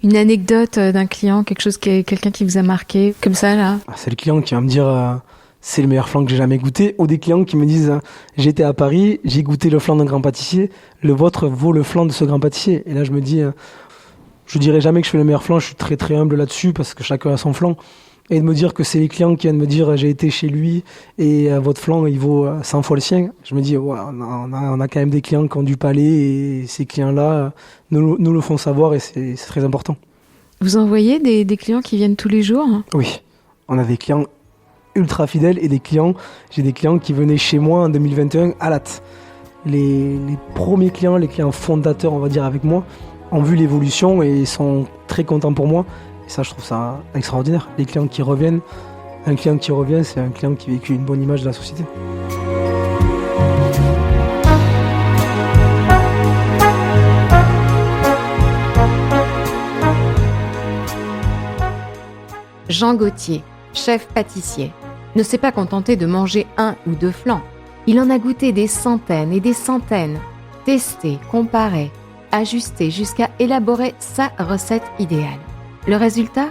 Une anecdote d'un client, quelqu'un qui vous a marqué, comme ça là? C'est le client qui va me dire c'est le meilleur flan que j'ai jamais goûté, ou des clients qui me disent j'étais à Paris, j'ai goûté le flan d'un grand pâtissier, le vôtre vaut le flan de ce grand pâtissier. Et là je me dis, je dirais jamais que je fais le meilleur flan, je suis très très humble là-dessus parce que chacun a son flan. Et de me dire que c'est les clients qui viennent me dire j'ai été chez lui et votre flan il vaut 100 fois le sien. Je me dis ouais, on a quand même des clients qui ont du palais et ces clients-là nous le font savoir et c'est très important. Vous en voyez des clients qui viennent tous les jours? Oui, on a des clients ultra fidèles et j'ai des clients qui venaient chez moi en 2021 à Latte. Les premiers clients, les clients fondateurs on va dire avec moi, ont vu l'évolution et sont très contents pour moi. Et ça, je trouve ça extraordinaire. Les clients qui reviennent, un client qui revient, c'est un client qui véhicule une bonne image de la société. Jean Gauthier, chef pâtissier, ne s'est pas contenté de manger 1 ou 2 flans. Il en a goûté des centaines et des centaines, testé, comparé, ajusté jusqu'à élaborer sa recette idéale. Le résultat ?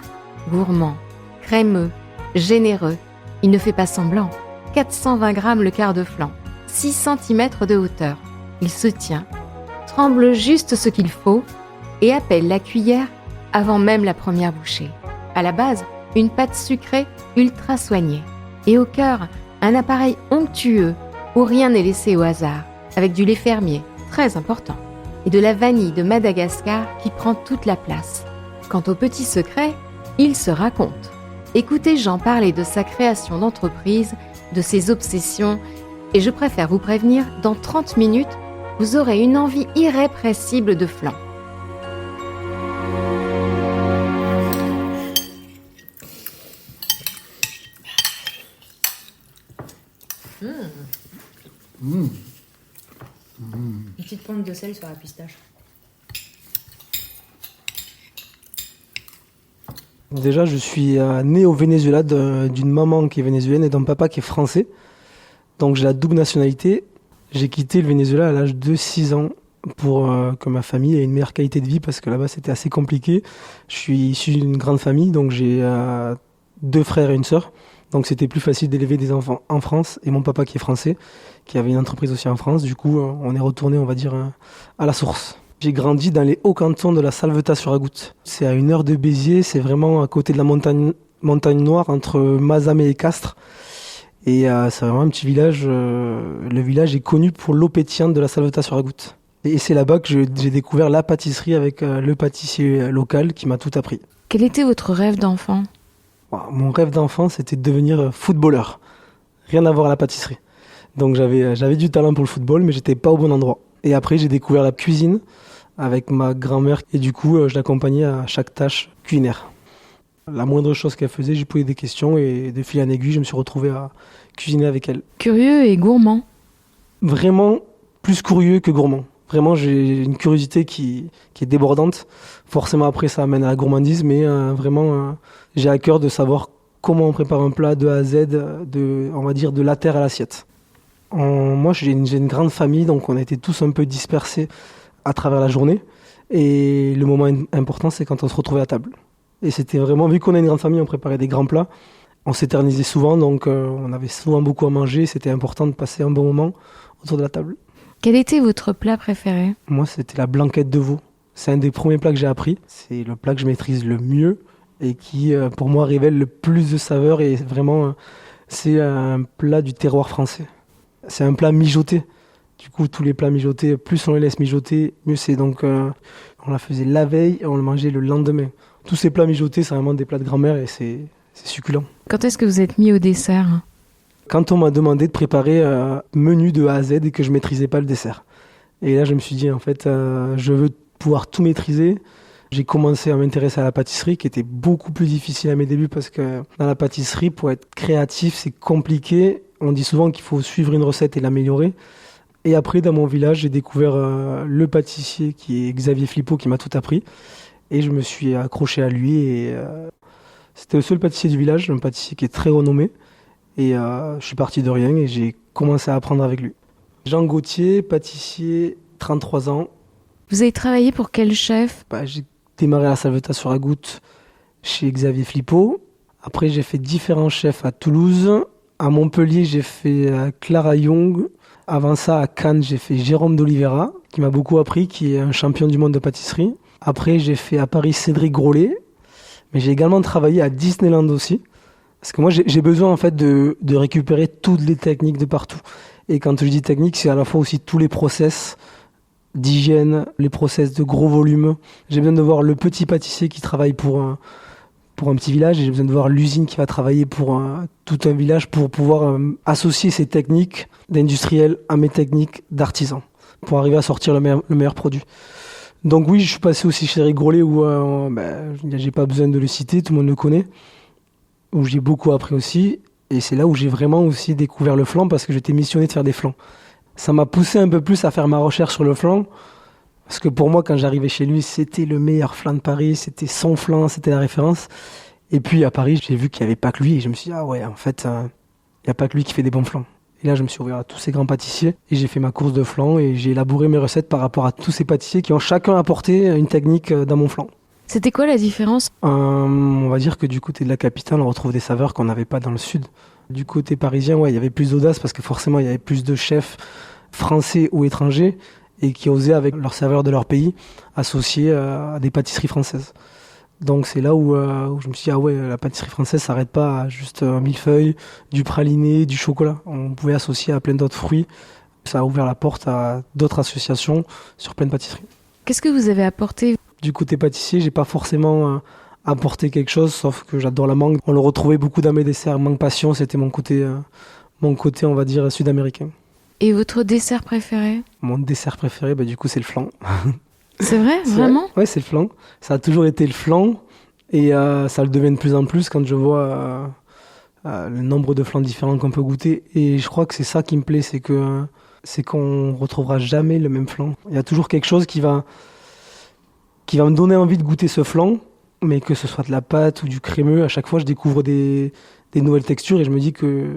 Gourmand, crémeux, généreux. Il ne fait pas semblant. 420 grammes le quart de flan, 6 cm de hauteur. Il se tient, tremble juste ce qu'il faut et appelle la cuillère avant même la première bouchée. À la base, une pâte sucrée ultra soignée. Et au cœur, un appareil onctueux où rien n'est laissé au hasard, avec du lait fermier, très important, et de la vanille de Madagascar qui prend toute la place. Quant au petit secret, il se raconte. Écoutez Jean parler de sa création d'entreprise, de ses obsessions, et je préfère vous prévenir, dans 30 minutes, vous aurez une envie irrépressible de flan. Une petite pointe de sel sur la pistache. Déjà, je suis né au Venezuela d'une maman qui est vénézuélienne et d'un papa qui est français. Donc j'ai la double nationalité. J'ai quitté le Venezuela à l'âge de 6 ans pour que ma famille ait une meilleure qualité de vie parce que là-bas c'était assez compliqué. Je suis issu d'une grande famille, donc j'ai 2 frères et une sœur. Donc c'était plus facile d'élever des enfants en France. Et mon papa qui est français, qui avait une entreprise aussi en France. Du coup, on est retourné, on va dire, à la source. J'ai grandi dans les hauts cantons de la Salvetat-sur-Agoutte. C'est à 1 heure de Béziers, c'est vraiment à côté de la montagne noire, entre Mazamet et Castres. Et c'est vraiment un petit village. Le village est connu pour l'eau pétillante de la Salvetat-sur-Agoutte. Et c'est là-bas que j'ai découvert la pâtisserie avec le pâtissier local qui m'a tout appris. Quel était votre rêve d'enfant ? Mon rêve d'enfant, c'était de devenir footballeur. Rien à voir à la pâtisserie. Donc j'avais du talent pour le football, mais j'étais pas au bon endroit. Et après, j'ai découvert la cuisine avec ma grand-mère. Et du coup, je l'accompagnais à chaque tâche culinaire. La moindre chose qu'elle faisait, je lui posais des questions et de fil en aiguille, je me suis retrouvé à cuisiner avec elle. Curieux et gourmand ? Vraiment plus curieux que gourmand. Vraiment, j'ai une curiosité qui est débordante. Forcément, après, ça amène à la gourmandise, mais vraiment, j'ai à cœur de savoir comment on prépare un plat de A à Z, on va dire de la terre à l'assiette. Moi, j'ai une grande famille, donc on a été tous un peu dispersés à travers la journée. Et le moment important, c'est quand on se retrouvait à table. Et c'était vraiment, vu qu'on a une grande famille, on préparait des grands plats. On s'éternisait souvent, donc on avait souvent beaucoup à manger. C'était important de passer un bon moment autour de la table. Quel était votre plat préféré ? Moi, c'était la blanquette de veau. C'est un des premiers plats que j'ai appris. C'est le plat que je maîtrise le mieux et qui, pour moi, révèle le plus de saveurs. Et vraiment, c'est un plat du terroir français. C'est un plat mijoté. Du coup, tous les plats mijotés, plus on les laisse mijoter, mieux c'est. Donc, on la faisait la veille et on le mangeait le lendemain. Tous ces plats mijotés, c'est vraiment des plats de grand-mère et c'est succulent. Quand est-ce que vous êtes mis au dessert ? Quand on m'a demandé de préparer un menu de A à Z et que je maîtrisais pas le dessert. Et là, je me suis dit, en fait, je veux pouvoir tout maîtriser. J'ai commencé à m'intéresser à la pâtisserie, qui était beaucoup plus difficile à mes débuts parce que dans la pâtisserie, pour être créatif, c'est compliqué. On dit souvent qu'il faut suivre une recette et l'améliorer. Et après, dans mon village, j'ai découvert le pâtissier qui est Xavier Flippo, qui m'a tout appris. Et je me suis accroché à lui. Et c'était le seul pâtissier du village, un pâtissier qui est très renommé. Et je suis parti de rien et j'ai commencé à apprendre avec lui. Jean Gauthier, pâtissier, 33 ans. Vous avez travaillé pour quel chef ? J'ai démarré à la Salvetat sur la Goutte chez Xavier Flippo. Après, j'ai fait différents chefs à Toulouse. À Montpellier, j'ai fait Clara Young. Avant ça, à Cannes, j'ai fait Jérôme d'Oliveira, qui m'a beaucoup appris, qui est un champion du monde de pâtisserie. Après, j'ai fait à Paris Cédric Grolet. Mais j'ai également travaillé à Disneyland aussi. Parce que moi, j'ai besoin en fait de récupérer toutes les techniques de partout. Et quand je dis technique, c'est à la fois aussi tous les process d'hygiène, les process de gros volume. J'ai besoin de voir le petit pâtissier qui travaille pour un petit village, et j'ai besoin de voir l'usine qui va travailler pour tout un village pour pouvoir associer ces techniques d'industriel à mes techniques d'artisan pour arriver à sortir le meilleur produit. Donc oui, je suis passé aussi chez Eric Grolet où j'ai pas besoin de le citer, tout le monde le connaît, où j'ai beaucoup appris aussi, et c'est là où j'ai vraiment aussi découvert le flan parce que j'étais missionné de faire des flans. Ça m'a poussé un peu plus à faire ma recherche sur le flan. Parce que pour moi, quand j'arrivais chez lui, c'était le meilleur flan de Paris, c'était son flan, c'était la référence. Et puis à Paris, j'ai vu qu'il n'y avait pas que lui, et je me suis dit, ah ouais, en fait, il n'y a pas que lui qui fait des bons flans. Et là, je me suis ouvert à tous ces grands pâtissiers, et j'ai fait ma course de flan, et j'ai élaboré mes recettes par rapport à tous ces pâtissiers qui ont chacun apporté une technique dans mon flan. C'était quoi la différence ? On va dire que du côté de la capitale, on retrouve des saveurs qu'on n'avait pas dans le sud. Du côté parisien, ouais, il y avait plus d'audace, parce que forcément, il y avait plus de chefs français ou étrangers, et qui osaient, avec leurs saveurs de leur pays, associer à des pâtisseries françaises. Donc c'est là où je me suis dit, ah ouais, la pâtisserie française s'arrête pas à juste un millefeuille, du praliné, du chocolat. On pouvait associer à plein d'autres fruits. Ça a ouvert la porte à d'autres associations sur plein de pâtisseries. Qu'est-ce que vous avez apporté ? Du côté pâtissier, j'ai pas forcément apporté quelque chose, sauf que j'adore la mangue. On le retrouvait beaucoup dans mes desserts. Mangue passion, c'était mon côté, on va dire, sud-américain. Et votre dessert préféré ? Mon dessert préféré, du coup, c'est le flan. C'est vrai, vraiment ? Ouais, c'est le flan. Ça a toujours été le flan, et ça le devient de plus en plus quand je vois le nombre de flans différents qu'on peut goûter. Et je crois que c'est ça qui me plaît, c'est qu'on retrouvera jamais le même flan. Il y a toujours quelque chose qui va me donner envie de goûter ce flan, mais que ce soit de la pâte ou du crémeux, à chaque fois je découvre des nouvelles textures, et je me dis que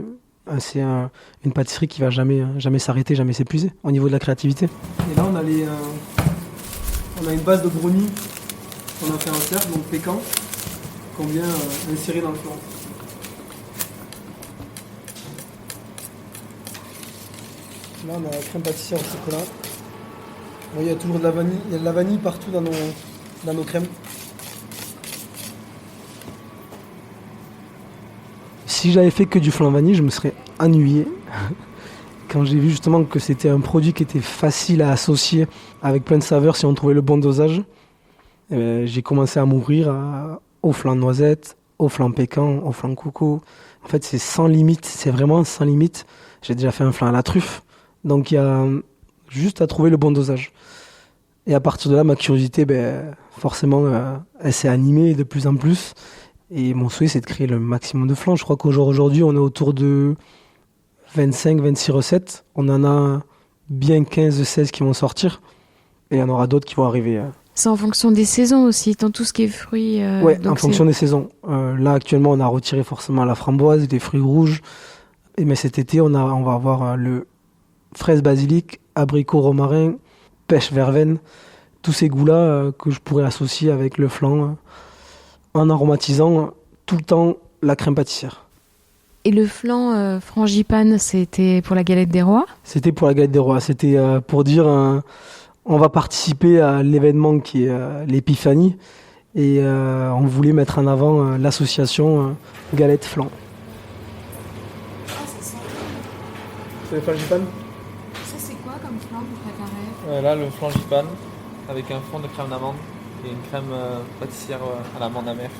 c'est une pâtisserie qui va jamais s'arrêter, jamais s'épuiser au niveau de la créativité. Et là, on a une base de brownie qu'on a fait en cercle, donc pécan, qu'on vient insérer dans le flan. Là, on a la crème pâtissière au chocolat. Bon, il y a toujours de la vanille, il y a de la vanille partout dans nos crèmes. Si j'avais fait que du flan vanille, je me serais ennuyé. Quand j'ai vu justement que c'était un produit qui était facile à associer avec plein de saveurs si on trouvait le bon dosage, j'ai commencé à m'ouvrir au flan noisette, au flan pécan, au flan coco. En fait, c'est sans limite, c'est vraiment sans limite. J'ai déjà fait un flan à la truffe, donc il y a juste à trouver le bon dosage. Et à partir de là, ma curiosité, forcément, elle s'est animée de plus en plus. Et mon souhait, c'est de créer le maximum de flans. Je crois qu'aujourd'hui, on est autour de 25-26 recettes. On en a bien 15-16 qui vont sortir. Et il y en aura d'autres qui vont arriver. C'est en fonction des saisons aussi, dans tout ce qui est fruits. Ouais, en fonction des saisons. Là, actuellement, on a retiré forcément la framboise, les fruits rouges. Mais cet été, on va avoir le fraise basilic, abricot romarin, pêche verveine. Tous ces goûts-là que je pourrais associer avec le flan en aromatisant tout le temps la crème pâtissière. Et le flan frangipane, c'était pour la galette des rois ? C'était pour la galette des rois. C'était pour dire on va participer à l'événement qui est l'épiphanie, et on voulait mettre en avant l'association galette flan. Ah, c'est ça. C'est le frangipane ? Ça, c'est quoi comme flan pour préparer? Là, le frangipane avec un fond de crème d'amande et une crème pâtissière à l'amande amère.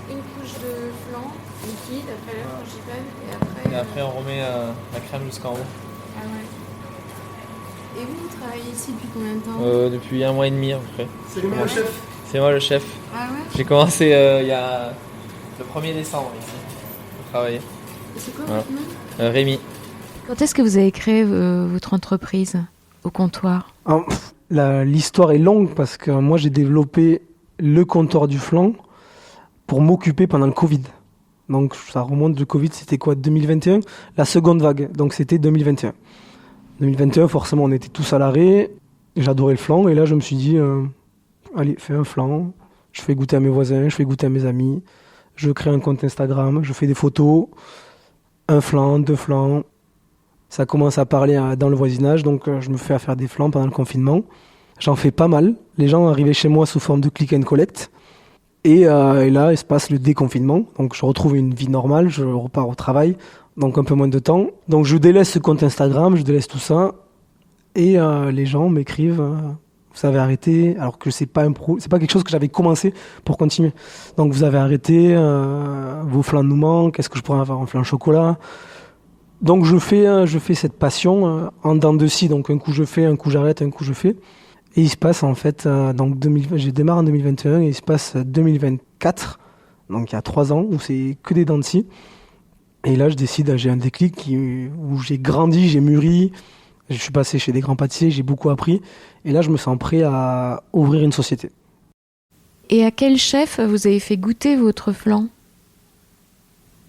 Une couche de flan liquide, après la frangipane, Et après, on remet la crème jusqu'en haut. Ah ouais. Et vous travaillez ici depuis combien de temps? Depuis 1 mois et demi à peu près. C'est lui le chef. C'est moi le chef. Ah ouais? J'ai commencé il y a le 1er décembre ici pour travailler. Et c'est quoi Voilà. votre nom? Rémi. Quand est-ce que vous avez créé votre entreprise au comptoir ? L'histoire est longue parce que moi j'ai développé le comptoir du flan pour m'occuper pendant le Covid. Donc ça remonte, le Covid c'était quoi, 2021 ? La seconde vague, donc c'était 2021. 2021 forcément on était tous à l'arrêt. J'adorais le flan et là je me suis dit, allez, fais un flan, je fais goûter à mes voisins, je fais goûter à mes amis, je crée un compte Instagram, je fais des photos, un flan, 2 flans. Ça commence à parler dans le voisinage, donc je me fais à faire des flans pendant le confinement. J'en fais pas mal. Les gens arrivaient chez moi sous forme de click and collect. Et là, il se passe le déconfinement. Donc je retrouve une vie normale, je repars au travail, donc un peu moins de temps. Donc je délaisse ce compte Instagram, je délaisse tout ça. Et les gens m'écrivent, vous avez arrêté, alors que c'est pas quelque chose que j'avais commencé pour continuer. Donc vous avez arrêté, vos flans nous manquent, est-ce que je pourrais avoir un flan chocolat ? Donc je fais cette passion en dents de scie. Donc un coup je fais, un coup j'arrête, un coup je fais. Et il se passe en fait, j'ai démarré en 2021 et il se passe 2024, donc il y a 3 ans, où c'est que des dents de scie. Et là je décide, j'ai un déclic où j'ai grandi, j'ai mûri, je suis passé chez des grands pâtissiers, j'ai beaucoup appris. Et là je me sens prêt à ouvrir une société. Et à quel chef vous avez fait goûter votre flan ?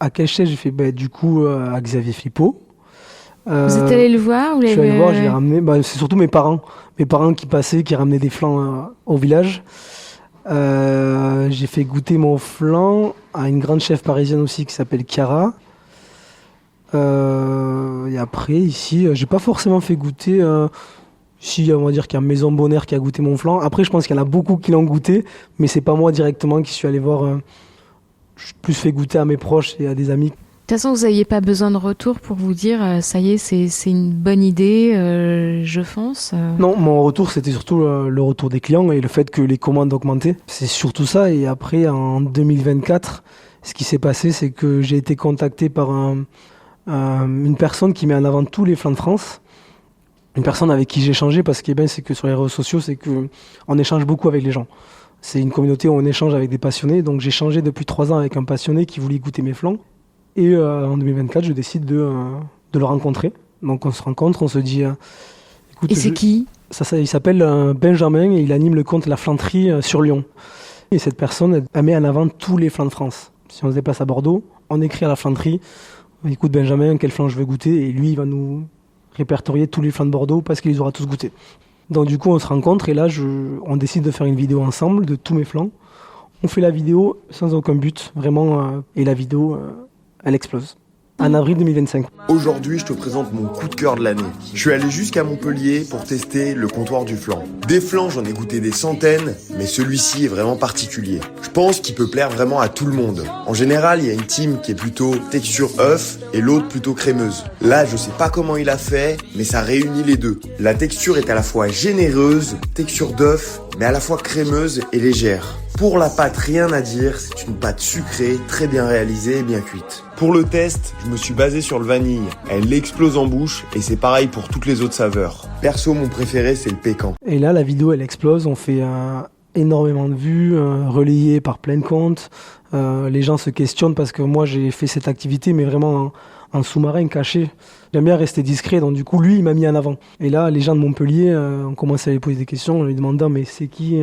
À quel chef j'ai fait du coup à Xavier Flippo. Vous êtes allé le voir ou Je suis allé le voir, je l'ai ramené. C'est surtout mes parents qui passaient, qui ramenaient des flans au village. J'ai fait goûter mon flan à une grande chef parisienne aussi qui s'appelle Chiara. Et après, ici, j'ai pas forcément fait goûter. Si, on va dire qu'il y a Maison Bonheur qui a goûté mon flan. Après, je pense qu'il y en a beaucoup qui l'ont goûté, mais c'est pas moi directement qui suis allé voir. Je plus fait goûter à mes proches et à des amis. De toute façon, vous n'aviez pas besoin de retour pour vous dire ça y est, c'est une bonne idée, je fonce. Non, mon retour, c'était surtout le retour des clients et le fait que les commandes augmentaient. C'est surtout ça. Et après, en 2024, ce qui s'est passé, c'est que j'ai été contacté par une personne qui met en avant tous les flans de France. Une personne avec qui j'ai échangé, parce que c'est que sur les réseaux sociaux, c'est qu'on échange beaucoup avec les gens. C'est une communauté où on échange avec des passionnés. Donc j'ai échangé depuis 3 ans avec un passionné qui voulait goûter mes flans. Et en 2024, je décide de le rencontrer. Donc on se rencontre, on se dit... écoute, et c'est qui ? Il s'appelle Benjamin et il anime le compte La Flanterie sur Lyon. Et cette personne, elle met en avant tous les flans de France. Si on se déplace à Bordeaux, on écrit à La Flanterie, écoute Benjamin, quel flan je veux goûter, et lui, il va nous répertorier tous les flans de Bordeaux parce qu'il les aura tous goûtés. Donc du coup, on se rencontre et là, on décide de faire une vidéo ensemble de tous mes flans. On fait la vidéo sans aucun but, vraiment, et la vidéo... elle explose. En avril 2025. Aujourd'hui, je te présente mon coup de cœur de l'année. Je suis allé jusqu'à Montpellier pour tester le comptoir du flan. Des flans, j'en ai goûté des centaines, mais celui-ci est vraiment particulier. Je pense qu'il peut plaire vraiment à tout le monde. En général, il y a une team qui est plutôt texture œuf et l'autre plutôt crémeuse. Là, je sais pas comment il a fait, mais ça réunit les deux. La texture est à la fois généreuse, texture d'œuf, mais à la fois crémeuse et légère. Pour la pâte, rien à dire, c'est une pâte sucrée, très bien réalisée et bien cuite. Pour le test, je me suis basé sur le vanille. Elle explose en bouche et c'est pareil pour toutes les autres saveurs. Perso, mon préféré, c'est le pécan. Et là, la vidéo, elle explose. On fait énormément de vues, relayées par plein de comptes. Les gens se questionnent parce que moi, j'ai fait cette activité, mais vraiment en sous-marin, caché. J'aime bien rester discret, donc du coup, lui, il m'a mis en avant. Et là, les gens de Montpellier ont commencé à lui poser des questions, en lui demandant, mais c'est qui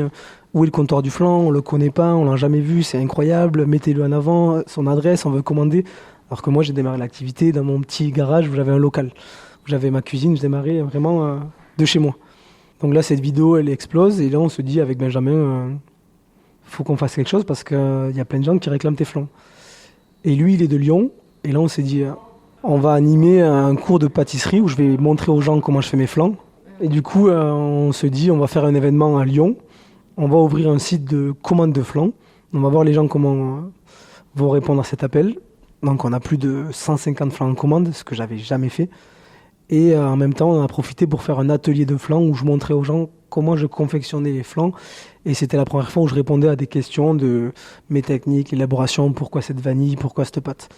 où est le comptoir du flan? On le connaît pas, on l'a jamais vu, c'est incroyable, mettez-le en avant, son adresse, on veut commander. Alors que moi, j'ai démarré l'activité dans mon petit garage où j'avais un local. Où j'avais ma cuisine, je démarrais vraiment de chez moi. Donc là, cette vidéo, elle explose, et là, on se dit avec Benjamin, faut qu'on fasse quelque chose parce qu'il y a plein de gens qui réclament tes flans. Et lui, il est de Lyon, et là, on s'est dit, on va animer un cours de pâtisserie où je vais montrer aux gens comment je fais mes flans. Et du coup, on se dit, on va faire un événement à Lyon. On va ouvrir un site de commande de flans. On va voir les gens comment vont répondre à cet appel. Donc on a plus de 150 flans en commande, ce que j'avais jamais fait. Et en même temps, on a profité pour faire un atelier de flans où je montrais aux gens comment je confectionnais les flans. Et c'était la première fois où je répondais à des questions de mes techniques, l'élaboration, pourquoi cette vanille, pourquoi cette pâte.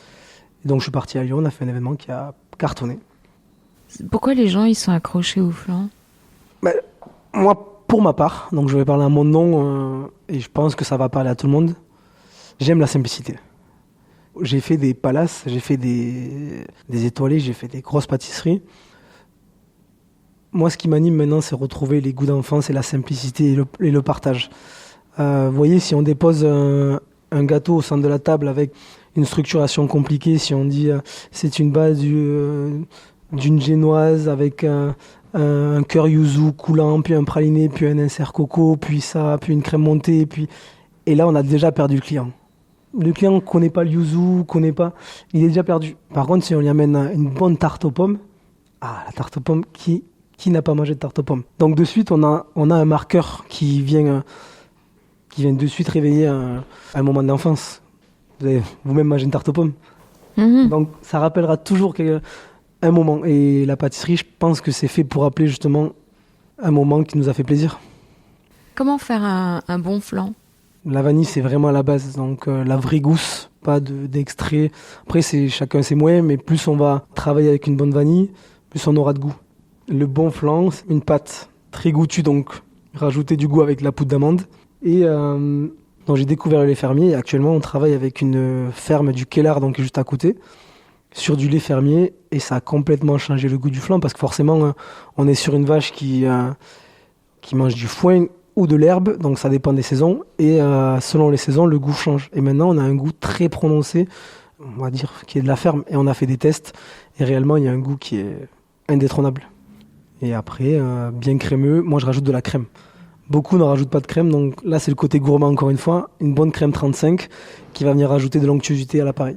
Et donc je suis parti à Lyon, on a fait un événement qui a cartonné. Pourquoi les gens ils sont accrochés aux flans ? Moi, pour ma part, donc je vais parler à mon nom et je pense que ça va parler à tout le monde, j'aime la simplicité. J'ai fait des palaces, j'ai fait des étoilés, j'ai fait des grosses pâtisseries. Moi, ce qui m'anime maintenant, c'est retrouver les goûts d'enfance et la simplicité et le partage. Vous voyez, si on dépose un gâteau au centre de la table avec une structuration compliquée, si on dit c'est une base d'une génoise avec un cœur yuzu coulant, puis un praliné, puis un insert coco, puis ça, puis une crème montée, puis... Et là, on a déjà perdu le client. Le client connaît pas le yuzu, connaît pas... Il est déjà perdu. Par contre, si on lui amène une bonne tarte aux pommes, la tarte aux pommes, qui n'a pas mangé de tarte aux pommes? Donc de suite, on a un marqueur qui vient de suite réveiller un moment de l'enfance. Vous avez vous-même mangé une tarte aux pommes. Donc ça rappellera toujours un moment. Et la pâtisserie, je pense que c'est fait pour rappeler justement un moment qui nous a fait plaisir. Comment faire un bon flan? La vanille, c'est vraiment la base. Donc la vraie gousse, pas d'extrait. Après, c'est chacun ses moyens, mais plus on va travailler avec une bonne vanille, plus on aura de goût. Le bon flan, c'est une pâte très goûtue, donc rajouter du goût avec la poudre d'amande. Et donc j'ai découvert le lait fermier. Et actuellement, on travaille avec une ferme du Kellar, donc juste à côté, sur du lait fermier. Et ça a complètement changé le goût du flan, parce que forcément, on est sur une vache qui mange du foin ou de l'herbe, donc ça dépend des saisons. Et selon les saisons, le goût change. Et maintenant, on a un goût très prononcé, on va dire, qui est de la ferme. Et on a fait des tests. Et réellement, il y a un goût qui est indétrônable. Et après, bien crémeux, moi je rajoute de la crème. Beaucoup ne rajoutent pas de crème, donc là c'est le côté gourmand encore une fois. Une bonne crème 35 qui va venir rajouter de l'onctuosité à l'appareil.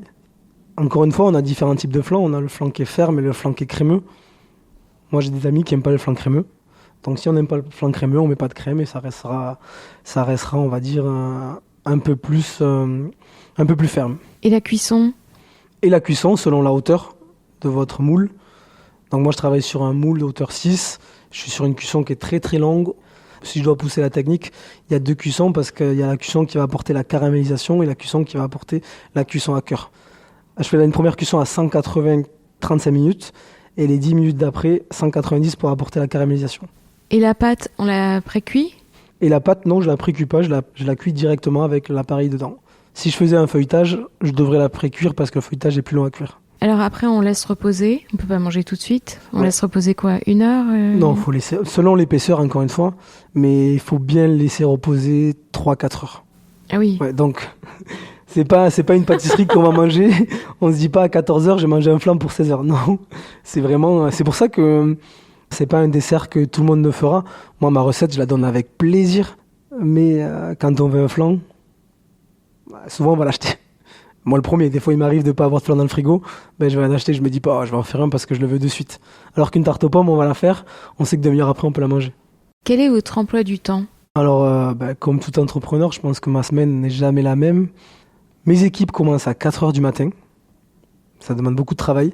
Encore une fois, on a différents types de flan. On a le flan qui est ferme et le flan qui est crémeux. Moi j'ai des amis qui n'aiment pas le flan crémeux. Donc si on n'aime pas le flan crémeux, on ne met pas de crème et ça restera on va dire, un peu plus ferme. Et la cuisson? Et la cuisson selon la hauteur de votre moule. Donc moi je travaille sur un moule de hauteur 6, je suis sur une cuisson qui est très très longue. Si je dois pousser la technique, il y a 2 cuissons parce qu'il y a la cuisson qui va apporter la caramélisation et la cuisson qui va apporter la cuisson à cœur. Je fais une première cuisson à 180, 35 minutes et les 10 minutes d'après, 190 pour apporter la caramélisation. Et la pâte, on la pré-cuit? Et la pâte, non, je la pré-cuis pas, je la cuis directement avec l'appareil dedans. Si je faisais un feuilletage, je devrais la pré-cuire parce que le feuilletage est plus long à cuire. Alors après, on laisse reposer. On peut pas manger tout de suite. On laisse reposer quoi, 1 heure? Non, faut laisser, selon l'épaisseur encore une fois, mais il faut bien le laisser reposer 3-4 heures. Ah oui. Ouais, donc c'est pas une pâtisserie qu'on va manger. On se dit pas à 14 heures, j'ai mangé un flan pour 16 heures. Non, c'est pour ça que c'est pas un dessert que tout le monde ne fera. Moi, ma recette, je la donne avec plaisir, mais quand on veut un flan, souvent on va l'acheter. Moi, le premier, des fois, il m'arrive de pas avoir de flan dans le frigo. Ben, je vais en acheter, je me dis pas, je vais en faire un parce que je le veux de suite. Alors qu'une tarte aux pommes, on va la faire. On sait que 2 heures après, on peut la manger. Quel est votre emploi du temps? Alors, comme tout entrepreneur, je pense que ma semaine n'est jamais la même. Mes équipes commencent à 4 heures du matin. Ça demande beaucoup de travail.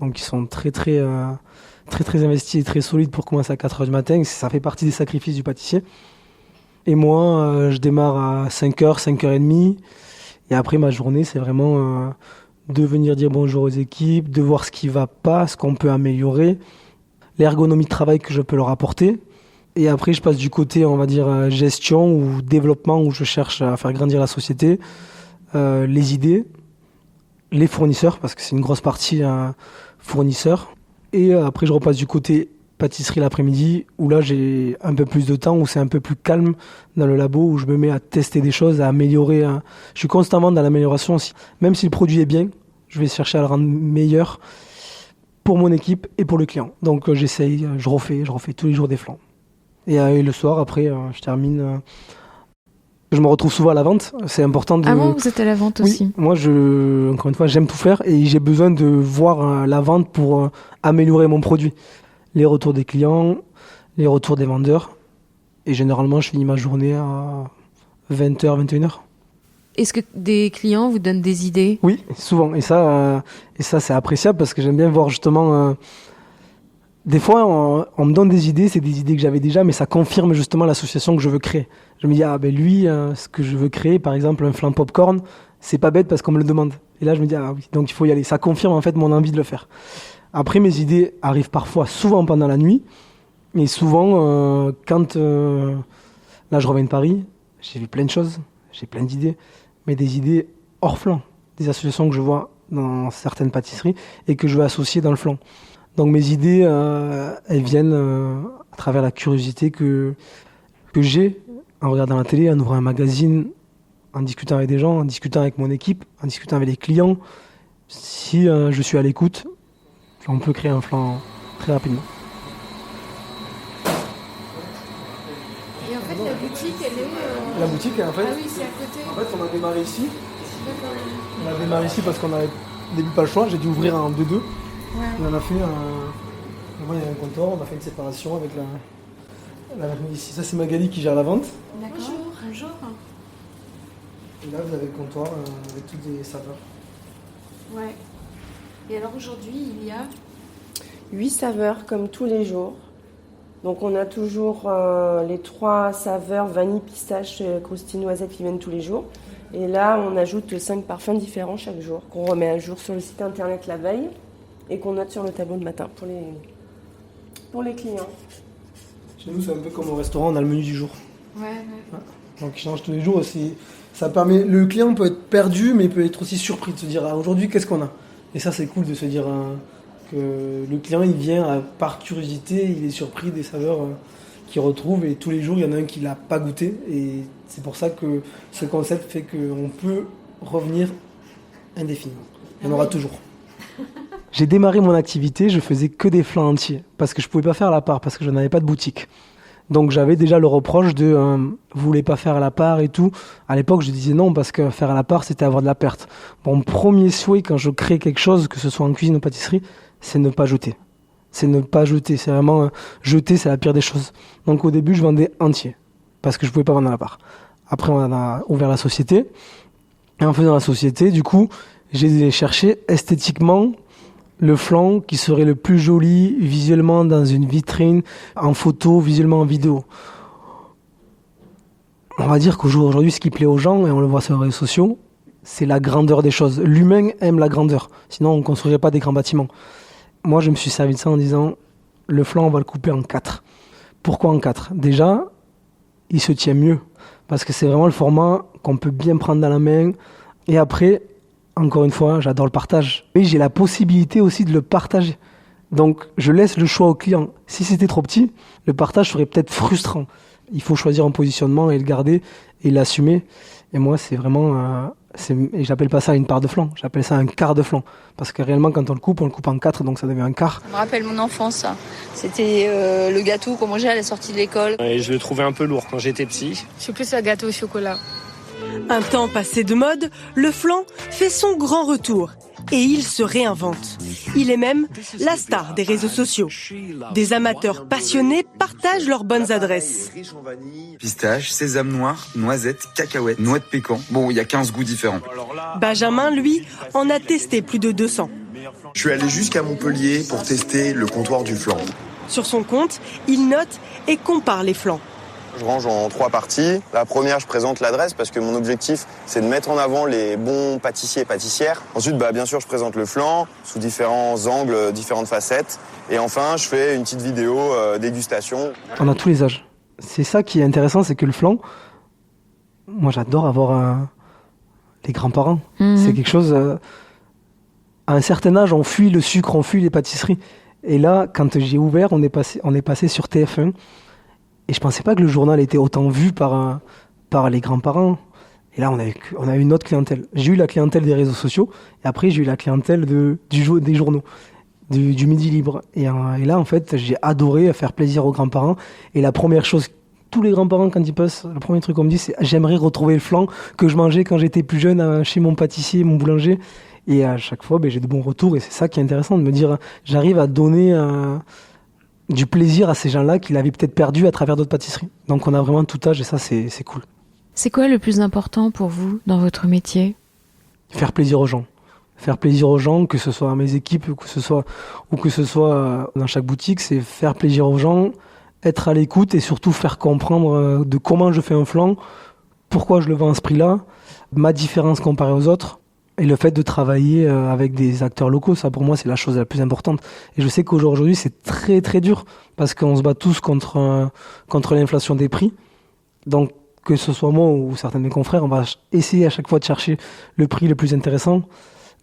Donc, ils sont très, très investis et très solides pour commencer à 4 heures du matin. Ça fait partie des sacrifices du pâtissier. Et moi, je démarre à 5h, 5h30. Et après, ma journée, c'est vraiment de venir dire bonjour aux équipes, de voir ce qui va pas, ce qu'on peut améliorer, l'ergonomie de travail que je peux leur apporter. Et après, je passe du côté, on va dire, gestion ou développement, où je cherche à faire grandir la société, les idées, les fournisseurs, parce que c'est une grosse partie fournisseurs. Et après, je repasse du côté pâtisserie l'après-midi, où là, j'ai un peu plus de temps, où c'est un peu plus calme dans le labo, où je me mets à tester des choses, à améliorer. Je suis constamment dans l'amélioration aussi. Même si le produit est bien, je vais chercher à le rendre meilleur pour mon équipe et pour le client. Donc, j'essaye, je refais tous les jours des flans. Et le soir, après, je termine. Je me retrouve souvent à la vente. C'est important de... Ah bon, vous êtes à la vente aussi? Oui, moi, encore une fois, j'aime tout faire et j'ai besoin de voir la vente pour améliorer mon produit. Les retours des clients, les retours des vendeurs. Et généralement, je finis ma journée à 20h, 21h. Est-ce que des clients vous donnent des idées? Oui, souvent. Et ça, c'est appréciable parce que j'aime bien voir justement... Des fois, on me donne des idées, c'est des idées que j'avais déjà, mais ça confirme justement l'association que je veux créer. Je me dis, lui, ce que je veux créer, par exemple, un flan popcorn, c'est pas bête parce qu'on me le demande. Et là, je me dis, oui, donc il faut y aller. Ça confirme en fait mon envie de le faire. Après, mes idées arrivent souvent pendant la nuit, mais souvent, quand là, je reviens de Paris, j'ai vu plein de choses, j'ai plein d'idées, mais des idées hors flan, des associations que je vois dans certaines pâtisseries et que je veux associer dans le flan. Donc mes idées, elles viennent à travers la curiosité que j'ai en regardant la télé, en ouvrant un magazine, en discutant avec des gens, en discutant avec mon équipe, en discutant avec les clients. Si je suis à l'écoute, on peut créer un flan très rapidement. boutique, elle est... La boutique, en fait, Ah oui, c'est à côté. en fait, on a démarré ici. D'accord. On a démarré ici parce qu'on avait au début pas le choix. J'ai dû ouvrir en 2-2. Ouais. Et on a fait il y a un comptoir, on a fait une séparation avec la ici. Ça, c'est Magali qui gère la vente. D'accord. Bonjour. Et là, vous avez le comptoir avec toutes les saveurs. Ouais. Et alors aujourd'hui, il y a... 8 saveurs comme tous les jours. Donc on a toujours les 3 saveurs vanille, pistache, croustille, noisette qui viennent tous les jours. Et là, on ajoute 5 parfums différents chaque jour, qu'on remet à jour sur le site internet la veille et qu'on note sur le tableau de matin pour les clients. Chez nous, c'est un peu comme au restaurant, on a le menu du jour. Ouais. Donc il change tous les jours. Ça permet, le client peut être perdu, mais il peut être aussi surpris de se dire aujourd'hui, qu'est-ce qu'on a? Et ça, c'est cool de se dire que le client, il vient par curiosité, il est surpris des saveurs qu'il retrouve. Et tous les jours, il y en a un qui l'a pas goûté. Et c'est pour ça que ce concept fait qu'on peut revenir indéfiniment. Il y en aura toujours. J'ai démarré mon activité, je faisais que des flancs entiers. Parce que je pouvais pas faire à la part, parce que je n'avais pas de boutique. Donc j'avais déjà le reproche de vous voulez pas faire à la part et tout. À l'époque, je disais non parce que faire à la part, c'était avoir de la perte. Mon premier souhait quand je crée quelque chose, que ce soit en cuisine ou pâtisserie, c'est ne pas jeter. C'est ne pas jeter. C'est vraiment jeter, c'est la pire des choses. Donc au début, je vendais entier parce que je pouvais pas vendre à la part. Après, on a ouvert la société et en faisant la société, du coup, j'ai cherché esthétiquement le flanc qui serait le plus joli visuellement dans une vitrine, en photo, visuellement en vidéo. On va dire qu'aujourd'hui, ce qui plaît aux gens, et on le voit sur les réseaux sociaux, c'est la grandeur des choses. L'humain aime la grandeur, sinon on ne construirait pas des grands bâtiments. Moi, je me suis servi de ça en disant, le flanc, on va le couper en 4. Pourquoi en 4? Déjà, il se tient mieux, parce que c'est vraiment le format qu'on peut bien prendre dans la main, et après, encore une fois, j'adore le partage. Mais j'ai la possibilité aussi de le partager. Donc, je laisse le choix au client. Si c'était trop petit, le partage serait peut-être frustrant. Il faut choisir un positionnement et le garder et l'assumer. Et moi, c'est vraiment... et j'appelle pas ça une part de flanc, j'appelle ça un quart de flanc. Parce que réellement, quand on le coupe en 4, donc ça devient un quart. Ça me rappelle mon enfance, ça. C'était le gâteau qu'on mangeait à la sortie de l'école. Et je le trouvais un peu lourd quand j'étais petit. Je suis plus un gâteau au chocolat. Un temps passé de mode, le flan fait son grand retour et il se réinvente. Il est même la star des réseaux sociaux. Des amateurs passionnés partagent leurs bonnes adresses. Pistache, sésame noir, noisette, cacahuète, noix de pécan. Bon, il y a 15 goûts différents. Benjamin, lui, en a testé plus de 200. Je suis allé jusqu'à Montpellier pour tester le comptoir du flan. Sur son compte, il note et compare les flans. Je range en 3 parties. La première, je présente l'adresse parce que mon objectif, c'est de mettre en avant les bons pâtissiers et pâtissières. Ensuite, bien sûr, je présente le flan sous différents angles, différentes facettes. Et enfin, je fais une petite vidéo dégustation. On a tous les âges. C'est ça qui est intéressant, c'est que le flan, moi j'adore avoir les grands-parents. C'est quelque chose... à un certain âge, on fuit le sucre, on fuit les pâtisseries. Et là, quand j'ai ouvert, on est passé sur TF1. Et je pensais pas que le journal était autant vu par les grands-parents. Et là, on a eu une autre clientèle. J'ai eu la clientèle des réseaux sociaux, et après, j'ai eu la clientèle des journaux, du Midi Libre. Et là, en fait, j'ai adoré faire plaisir aux grands-parents. Et la première chose, tous les grands-parents, quand ils passent, le premier truc qu'on me dit, c'est « j'aimerais retrouver le flan que je mangeais quand j'étais plus jeune chez mon pâtissier, mon boulanger ». Et à chaque fois, j'ai de bons retours. Et c'est ça qui est intéressant, de me dire, j'arrive à donner... du plaisir à ces gens-là qu'il avait peut-être perdu à travers d'autres pâtisseries. Donc on a vraiment tout âge et ça c'est cool. C'est quoi le plus important pour vous dans votre métier? Faire plaisir aux gens. Faire plaisir aux gens, que ce soit à mes équipes ou que ce soit dans chaque boutique, c'est faire plaisir aux gens, être à l'écoute et surtout faire comprendre de comment je fais un flan, pourquoi je le vends à ce prix-là, ma différence comparée aux autres. Et le fait de travailler avec des acteurs locaux, ça pour moi c'est la chose la plus importante. Et je sais qu'aujourd'hui c'est très très dur parce qu'on se bat tous contre l'inflation des prix. Donc que ce soit moi ou certains de mes confrères, on va essayer à chaque fois de chercher le prix le plus intéressant.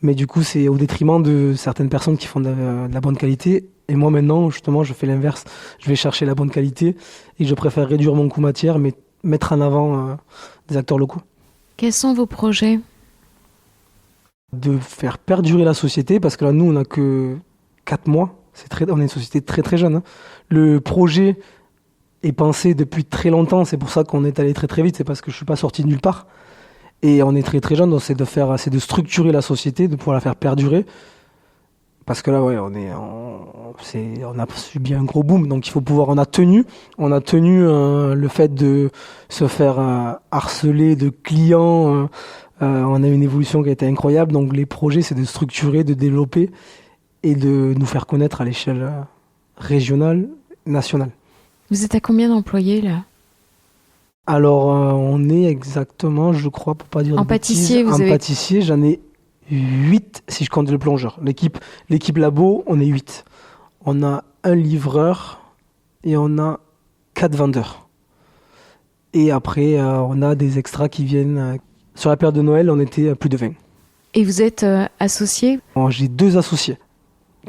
Mais du coup c'est au détriment de certaines personnes qui font de la bonne qualité. Et moi maintenant justement je fais l'inverse. Je vais chercher la bonne qualité et je préfère réduire mon coût matière mais mettre en avant des acteurs locaux. Quels sont vos projets ? De faire perdurer la société, parce que là, nous, on n'a que 4 mois. On est une société très très jeune. Le projet, est pensé depuis très longtemps. C'est pour ça qu'on est allé très très vite. C'est parce que je suis pas sorti de nulle part. Et on est très très jeune, donc c'est de structurer la société, de pouvoir la faire perdurer. Parce que là, ouais, on a subi un gros boom, donc il faut pouvoir. On a tenu le fait de se faire harceler de clients. On a une évolution qui a été incroyable. Donc les projets, c'est de structurer, de développer et de nous faire connaître à l'échelle régionale, nationale. Vous êtes à combien d'employés là ? Alors, on est exactement, je crois, pour pas dire de pâtissier, bêtises, pâtissier, j'en ai 8 si je compte le plongeur. L'équipe labo, on est 8. On a un livreur et on a 4 vendeurs. Et après, on a des extras qui viennent. Sur la période de Noël, on était à plus de 20. Et vous êtes associé ? J'ai 2 associés.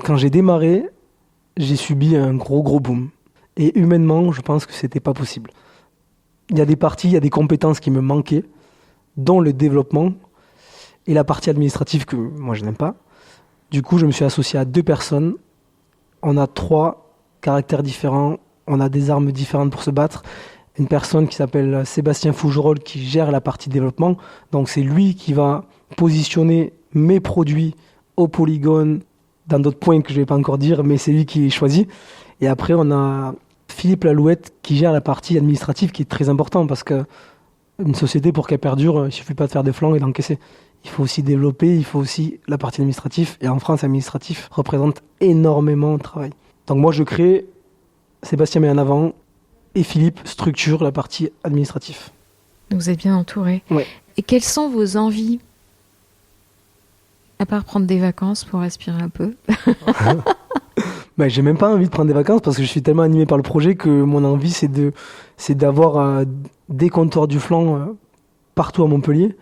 Quand j'ai démarré, j'ai subi un gros boom. Et humainement, je pense que c'était pas possible. Il y a des parties, il y a des compétences qui me manquaient, dont le développement et la partie administrative que moi je n'aime pas. Du coup, je me suis associé à 2 personnes. On a 3 caractères différents, on a des armes différentes pour se battre. Une personne qui s'appelle Sébastien Fougerolles qui gère la partie développement. Donc c'est lui qui va positionner mes produits au polygone dans d'autres points que je ne vais pas encore dire, mais c'est lui qui les choisit. Et après, on a Philippe Lalouette qui gère la partie administrative qui est très important parce que une société pour qu'elle perdure, il ne suffit pas de faire des flancs et d'encaisser. Il faut aussi développer, il faut aussi la partie administrative. Et en France, l'administratif représente énormément de travail. Donc moi, je crée, Sébastien met en avant et Philippe structure la partie administrative. Vous êtes bien entouré. Ouais. Et quelles sont vos envies ? À part prendre des vacances pour respirer un peu. J'ai même pas envie de prendre des vacances parce que je suis tellement animé par le projet que mon envie c'est d'avoir des comptoirs du flan partout à Montpellier,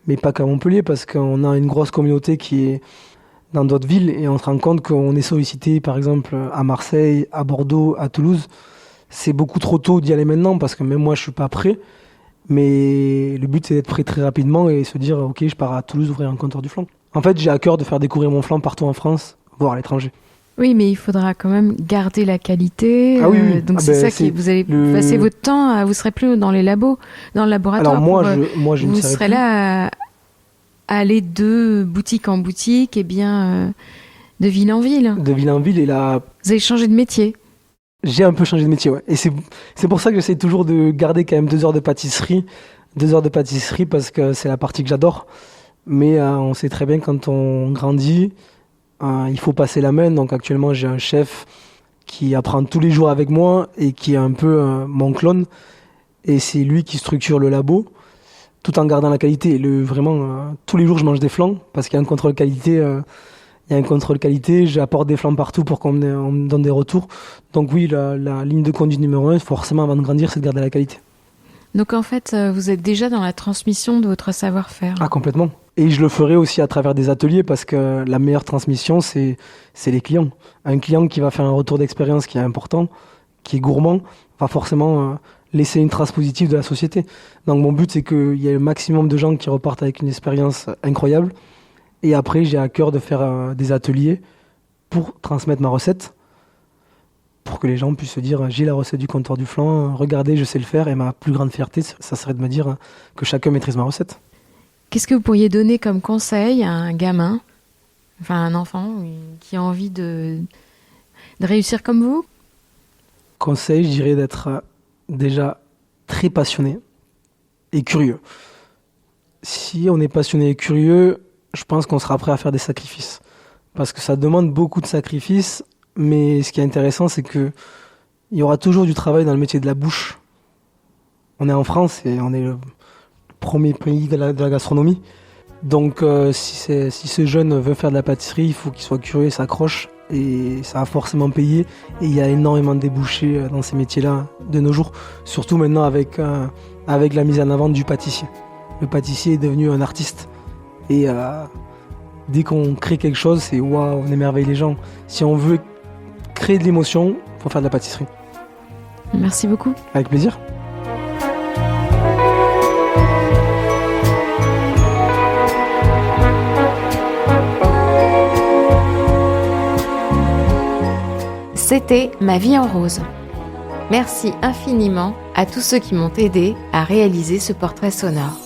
mais pas qu'à Montpellier parce qu'on a une grosse communauté qui est dans d'autres villes et on se rend compte qu'on est sollicité par exemple à Marseille, à Bordeaux, à Toulouse. C'est beaucoup trop tôt d'y aller maintenant parce que même moi je suis pas prêt, mais le but c'est d'être prêt très rapidement et se dire ok, je pars à Toulouse ouvrir un comptoir du flan. En fait, j'ai à cœur de faire découvrir mon flan partout en France, voire à l'étranger. Oui, mais il faudra quand même garder la qualité. Ah oui. Donc c'est ça qui vous allez passer votre temps. Vous serez plus dans les labos, dans le laboratoire. Alors moi, je vous serez là à aller de boutique en boutique, et bien de ville en ville. De ville en ville et là. Vous avez changé de métier. J'ai un peu changé de métier, ouais. Et c'est pour ça que j'essaie toujours de garder quand même 2 heures de pâtisserie, parce que c'est la partie que j'adore. Mais on sait très bien quand on grandit. Il faut passer la main, donc actuellement j'ai un chef qui apprend tous les jours avec moi et qui est un peu mon clone et c'est lui qui structure le labo tout en gardant la qualité. Tous les jours je mange des flancs parce qu'il y a un contrôle qualité, j'apporte des flancs partout pour qu'on me donne des retours. Donc oui, la ligne de conduite numéro 1 forcément avant de grandir c'est de garder la qualité. Donc en fait vous êtes déjà dans la transmission de votre savoir-faire. Ah complètement. Et je le ferai aussi à travers des ateliers parce que la meilleure transmission, c'est les clients. Un client qui va faire un retour d'expérience qui est important, qui est gourmand, va forcément laisser une trace positive de la société. Donc mon but, c'est qu'il y ait le maximum de gens qui repartent avec une expérience incroyable. Et après, j'ai à cœur de faire des ateliers pour transmettre ma recette, pour que les gens puissent se dire j'ai la recette du comptoir du flan, regardez, je sais le faire. Et ma plus grande fierté, ça serait de me dire que chacun maîtrise ma recette. Qu'est-ce que vous pourriez donner comme conseil à un gamin, enfin un enfant qui a envie de réussir comme vous ? Conseil, je dirais d'être déjà très passionné et curieux. Si on est passionné et curieux, je pense qu'on sera prêt à faire des sacrifices. Parce que ça demande beaucoup de sacrifices, mais ce qui est intéressant, c'est qu'il y aura toujours du travail dans le métier de la bouche. On est en France et on est le premier pays de la gastronomie. Donc si ce jeune veut faire de la pâtisserie, il faut qu'il soit curieux et s'accroche. Et ça a forcément payé. Et il y a énormément de débouchés dans ces métiers-là de nos jours. Surtout maintenant avec la mise en avant du pâtissier. Le pâtissier est devenu un artiste. Et dès qu'on crée quelque chose, c'est waouh, on émerveille les gens. Si on veut créer de l'émotion, il faut faire de la pâtisserie. Merci beaucoup. Avec plaisir. C'était Ma vie en rose. Merci infiniment à tous ceux qui m'ont aidé à réaliser ce portrait sonore.